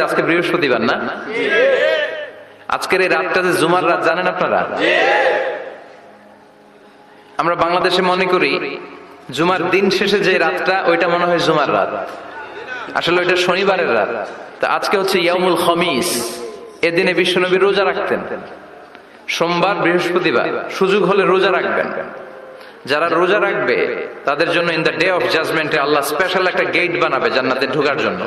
আজকে বৃহস্পতিবার না? আজকের এই রাতটা যে জুমার রাত জানেন আপনারা? আমরা বাংলাদেশে মনে করি জুমার দিন শেষে যে রাতটা ওইটা মনে হয় জুমার রাত, আসলে ওইটা শনিবারের রাত। তো আজকে হচ্ছে ইয়াউমুল খমিস। এদিনে বিশ্বনবী রোজা রাখতেন, সোমবার বৃহস্পতিবার সুযোগ হলে রোজা রাখবেন। যারা রোজা রাখবে তাদের জন্য ইন দ্য ডে অফ জাজমেন্টে আল্লাহ স্পেশাল একটা গেট বানাবে জান্নাতে ঢোকার জন্য।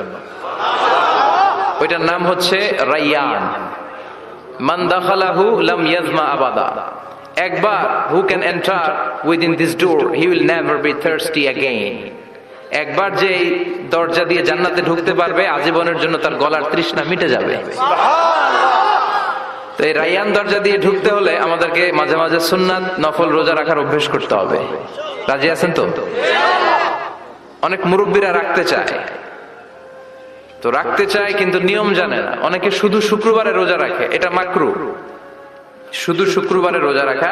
ওইটার নাম হচ্ছে রাইয়ান। মান দাখালাহু লাম ইয়াজমা আবাদা। একবার who can enter within this door he will never be thirsty again. একবার যে দরজা দিয়ে জান্নাতে ঢুকতে পারবে আজীবনের জন্য তার গলার তৃষ্ণা মিটে যাবে। তো এই রাইয়ান দরজা দিয়ে ঢুকতে হলে আমাদেরকে মাঝে মাঝে সুন্নাত নফল রোজা রাখার অভ্যেস করতে হবে। রাজি আছেন তো? অনেক মুরব্বীরা রাখতে চায়, তো রাখতে চায় কিন্তু নিয়ম জানে না। অনেকে শুধু শুক্রবারে রোজা রাখে, এটা মাকরু। শুধু শুক্রবারে রোজা রাখা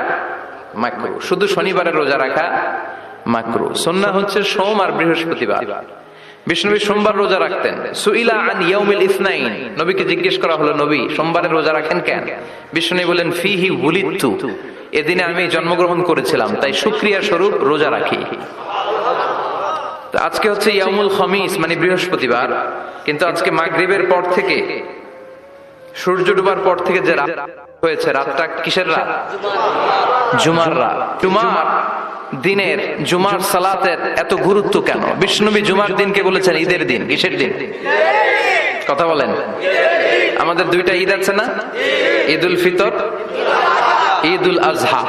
মাকরু, শুধু শনিবারে রোজা রাখা মাকরু। সুন্নাহ হচ্ছে সোম আর বৃহস্পতিবার। বিষ্ণুনবী সোমবার রোজা রাখতেন। সুইলা আন ইয়াউমিল ইসনাইন, নবীকে জিজ্ঞেস করা হলো নবী সোমবারে রোজা রাখেন কেন? বিষ্ণুনবী বলেন ফিহি উলিদতু, এদিনে আমি জন্মগ্রহণ করেছিলাম তাই শুকরিয়া স্বরূপ রোজা রাখি। আজকে হচ্ছে ইয়াউমুল খমিস মানে বৃহস্পতিবার, কিন্তু আজকে মাগরিবের পর থেকে সূর্য ডুবার পর থেকে যে রাত হয়েছে, রাতটা কিসের রাত? জুমার রাত। জুমার দিনের জুমার সালাতের এত গুরুত্ব কেন? বিষ্ণুনবী জুমার দিনকে বলেছেন ঈদের দিন। কিসের দিন? কথা বলেন। আমাদের দুইটা ঈদ আছে না? ঈদুল ফিতর, ঈদুল আজহা।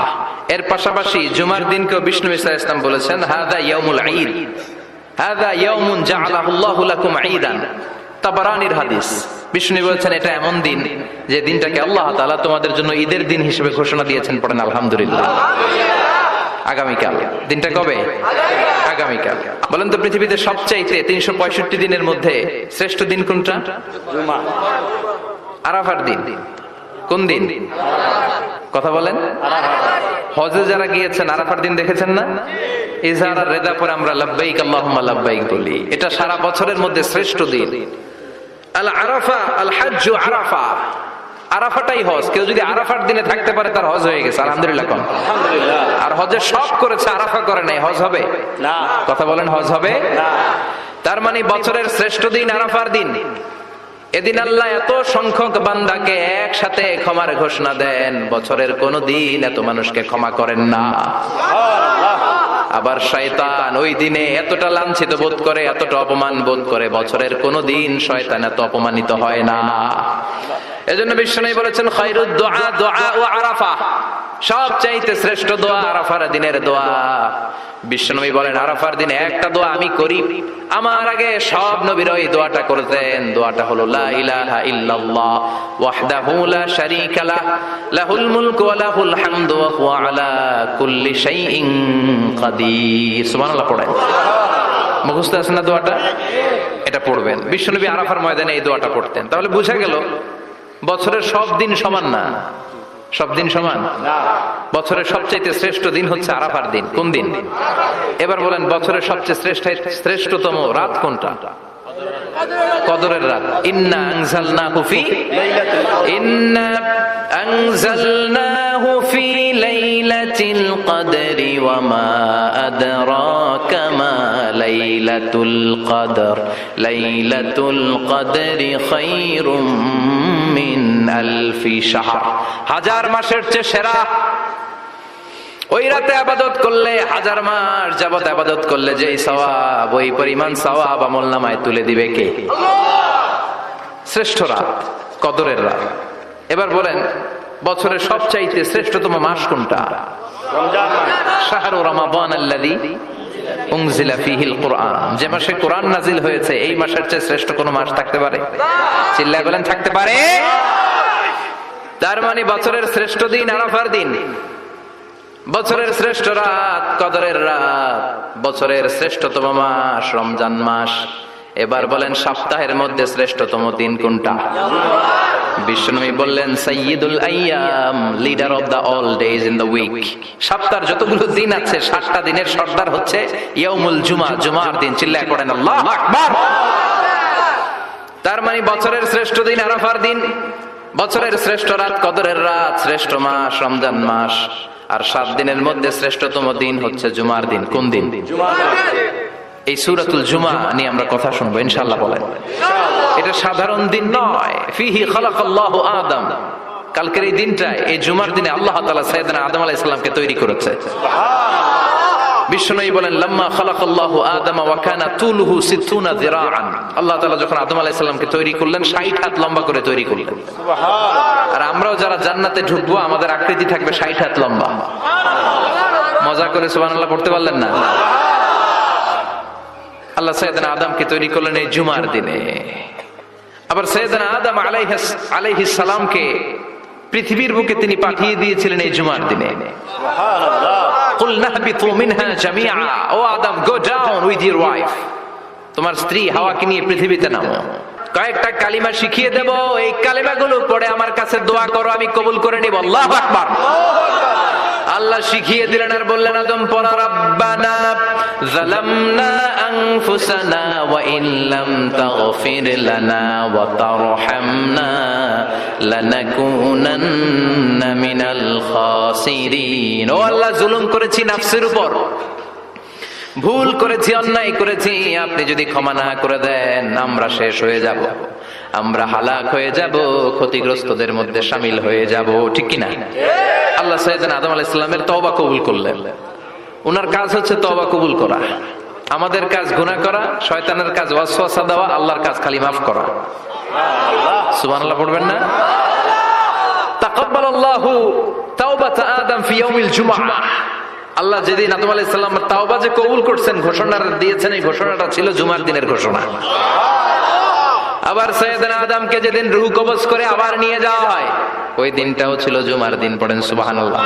এর পাশাপাশি জুমার দিনকেও বিষ্ণুনবী সাল্লাল্লাহু আলাইহি ওয়াসাল্লাম বলেছেন হাদা ইয়াউমুল ঈদ, হাদা ইয়াউমুন জাআলাহুল্লাহু লাকুম ঈদান। তাবারানির হাদিস। বিষ্ণু বলেছেন এটা এমন দিন যে দিনটাকে আল্লাহ তাআলা তোমাদের জন্য ঈদের দিন হিসেবে ঘোষণা দিয়েছেন। পড়েন আলহামদুলিল্লাহ। আগামীকাল। দিনটা কবে? আগামীকাল। বলেন তো পৃথিবীতে সবচাইতে 365 দিনের মধ্যে শ্রেষ্ঠ দিন কোনটা? জুমা। আরাফার দিন। কোন দিন? কথা বলেন। হজে যারা গিয়েছেন আরাফার দিন দেখেছেন না? ইজহার আর রেদা পরে আমরা লাব্বাইক আল্লাহুম্মা লাব্বাইক বলি। এটা সারা বছরের মধ্যে শ্রেষ্ঠ দিন। আল আরাফা আল হজ্জু আরাফা, আরাফাটাই হজ। কেউ যদি আরাফার দিনে থাকতে পারে তার হজ হয়ে গেছে। আলহামদুলিল্লাহ কোন? আলহামদুলিল্লাহ। আর হজে সব করেছে, আরাফা করে নাই, হজ হবে না। কথা বলেন, হজ হবে না। তার মানে বছরের শ্রেষ্ঠ দিন আরাফার দিন। এদিন আল্লাহ এত সংখ্যক বান্দাকে একসাথে ক্ষমার ঘোষণা দেন, বছরের কোন দিন এত মানুষকে ক্ষমা করেন না। আবার শয়তান ওই দিনে এতটা লাঞ্ছিত বোধ করে, এতটা অপমান বোধ করে, বছরের কোন দিন শয়তান এত অপমানিত হয় না। এজন্য বিশ্বনবী বলেছেন খায়রুদ দুআ দুআ ও আরাফা, সবচাইতে শ্রেষ্ঠ দোয়া আরাফার দিনের দোয়া। বিশ্বনবী বলেন আরাফার দিনে একটা দোয়া আমি করি, আমার আগে সব নবীরা এই দোয়াটা করতেন। দোয়াটা হলো লা ইলাহা ইল্লাল্লাহ ওয়াহদাহু লা শারীকা লাহ লাহুল মুলকু ওয়া লাহুল হামদু ওয়া হুয়া আলা কুল্লি শাইইন কাদির। সুবহানাল্লাহ পড়েন। মুখস্থ আছে না দোয়াটা? এটা পড়বেন। বিশ্বনবী আরাফার ময়দানে এই দোয়াটা পড়তেন। তাহলে বোঝা গেল বছরের সব দিন সমান না। সব দিন সমান না। বছরের সবচেয়ে শ্রেষ্ঠ দিন হচ্ছে আরাফার দিন। কোন দিন? এবার বলেন বছরের সবচেয়ে শ্রেষ্ঠতম রাত কোনটা? কদরের রাত। ইন্না আনজালনাহু ফি লাইলাতিল কদরি ওয়া মা আদরাকা মা লাইলাতুল কদর লাইলাতুল কদরি খায়রুম মিন আলফি শাহর। হাজার মাসের চেয়ে সেরা। ওই রাতে ইবাদত করলে, হাজার মাস যাবত ইবাদত করলে যে সওয়াব, ওই পরিমাণ সওয়াব আমলনামায় তুলে দিবে কে? শ্রেষ্ঠ রাত কদরের রাত। এবার বলেন বছরের সবচাইতে শ্রেষ্ঠতম মাস কোনটা? রমজান মাস। শাহরু রমাদান আল্লাযী উনজিলা ফীহিল কুরআন, যে মাসে কোরআন নাজিল হয়েছে, এই মাসের চেয়ে শ্রেষ্ঠ কোন মাস থাকতে পারে? চিল্লায় বলেন থাকতে পারে? তার মানে বছরের শ্রেষ্ঠ দিন আরাফার দিন, বছরের শ্রেষ্ঠ রাত কদরের রাত, বছরের শ্রেষ্ঠতম মাস রমজান মাস। এবার বলেন সপ্তাহের মধ্যে শ্রেষ্ঠতম দিন কোনটা? বিশ্বনবী বললেন সাইয়্যিদুল আইয়াম, leader of the all days in the week. সপ্তাহের যতগুলো দিন আছে 7টা দিনের সর্দার হচ্ছে ইয়াউমুল জুমা, জুমার দিন। চিল্লায় পড়েন আল্লাহু আকবার। তার মানে বছরের শ্রেষ্ঠ দিন আরাফার দিন, বছরের শ্রেষ্ঠ রাত কদরের রাত, শ্রেষ্ঠ মাস রমজান মাস, আর 7 দিনের মধ্যে শ্রেষ্ঠতম দিন হচ্ছে জুমার দিন। কোন দিন? এই সূরাতুল জুমা নিয়ে আমরা কথা শুনবো ইনশাআল্লাহ। বলেন, এটা সাধারণ দিন নয়। ফিহি খালাকাল্লাহু আদম, কালকের এই দিনটায়, এই জুমার দিনে আল্লাহ তাআলা সাইয়েদনা আদম আলাইহিস সালামকে তৈরি করেছে। বিশ্বনবী বলেন, লাম্মা খালাকাল্লাহু আদম ওয়া কানা তুলুহু 60 যিরাআন, আল্লাহ তাআলা যখন আদম আলাইহিস সালামকে তৈরি করলেন 60 হাত লম্বা করে তৈরি করলেন। সুবহানাল্লাহ। আর আমরাও যারা জান্নাতে ঢুকবো আমাদের আকৃতি থাকবে 60 হাত লম্বা। মজা করে সুবহানাল্লাহ পড়তে পারলেন না? আল্লাহ সাইয়েদনা আদমকে তৈরি করলেন এই জুমার দিনে। আবার সাইয়েদনা আদম আলাইহিস সালামকে পৃথিবীর বুকে তিনি পাঠিয়ে দিয়েছিলেন এই জুমার দিনে। সুবহানাল্লাহ। কুল নাহবিতু মিনহা জামিআ, ও Adam, go down with your wife, তোমার স্ত্রী হাওয়াকে নিয়ে পৃথিবীতে নামো। কয়েকটা কালিমা শিখিয়ে দেব, এই কালিমাগুলো পড়ে আমার কাছে দোয়া করো, আমি কবুল করে নিব। আল্লাহু আকবার। আল্লাহ শিখিয়ে দিলেন আর বললেন, আদম পড়ো, রাব্বানা যালামনা আনফুসানা ওয়া ইন লাম তাগফির লানা ওয়া তারহামনা লানাকুনান্না মিনাল খাসিরিন। ও আল্লাহ, জুলুম করেছি নাফসের উপর, ভুল করেছি, অন্যায় করেছি, আপনি যদি ক্ষমা না করে দেন আমরা শেষ হয়ে যাব, আমরা হালাক হয়ে যাব, ক্ষতিগ্রস্তদের মধ্যে শামিল হয়ে যাব। ঠিক কিনা? আল্লাহ সাইয়েদনা আদম আলাইহিস সালামের তওবা কবুল করলেন। ওনার কাজ হচ্ছে তওবা কবুল করা, আমাদের কাজ গুনাহ করা, শয়তানের কাজ ওয়াসওয়াসা দেওয়া, আল্লাহর কাজ খালি মাফ করা। সুবহানাল্লাহ পড়বেন না? তাকাব্বালাল্লাহু তাওবাতা আদম ফি ইয়াউমিল জুমআহ। আল্লাহ যেদিন আদম আলাইহিস সালামের তাওবা যে কবুল করছেন, ঘোষণা দিয়েছেন, এই ঘোষণাটা ছিল জুমার দিনের ঘোষণা। আবার সাইয়েদনা আদমকে যেদিন রূহ কবজ করে আবার নিয়ে যাওয়া হয়, ওই দিনটাও ছিল জুমার দিন। পড়েন সুবহানাল্লাহ।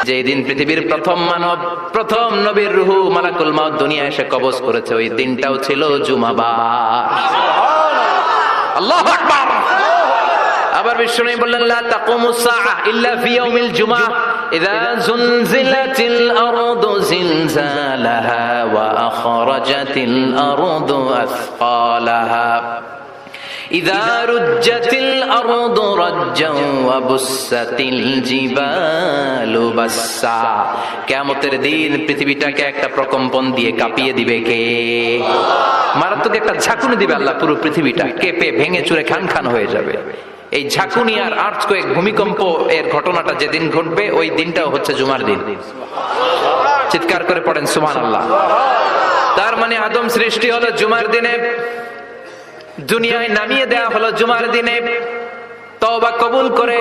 যেই দিন পৃথিবীর প্রথম মানব, প্রথম নবীর রূহ মালাকুল মাউত দুনিয়া এসে কবজ করেছে, ওই দিনটাও ছিল জুমাবার। আল্লাহু আকবার। আবার বিশ্বনবী বললেন, লা তাকুমুস সাআ ইল্লা ফি ইয়াউমিল জুমআহ ইযা যুলজিলাতিল আরদু জিলজালাহা ওয়া আখরাজাতিল আরদু আসকালাহা ইযা রুজ্জাতিল আরদু রাজ্জান ওয়া বুসাতিল জিবালু বাসসা। কিয়ামতের দিন পৃথিবীটাকে একটা প্রকম্পন দিয়ে কাঁপিয়ে দিবে কে? মারাত্মক একটা ঝাঁকুনি দিবে আল্লাহ, পুরো পৃথিবীটা কেঁপে ভেঙে চুরে খান খান হয়ে যাবে। এই ঝাঁকুনি আর আর্থকোয়েক, ভূমিকম্প এর ঘটনাটা যেদিন ঘটবে, ওই দিনটাও হচ্ছে জুমার দিন। চিৎকার করে পড়েন সুবহানাল্লাহ। তার মানে আদম সৃষ্টি হলো জুমার দিনে, দুনিয়ায় নামিয়ে দেয়া হলো জুমার দিনে। তওবা কবুল করে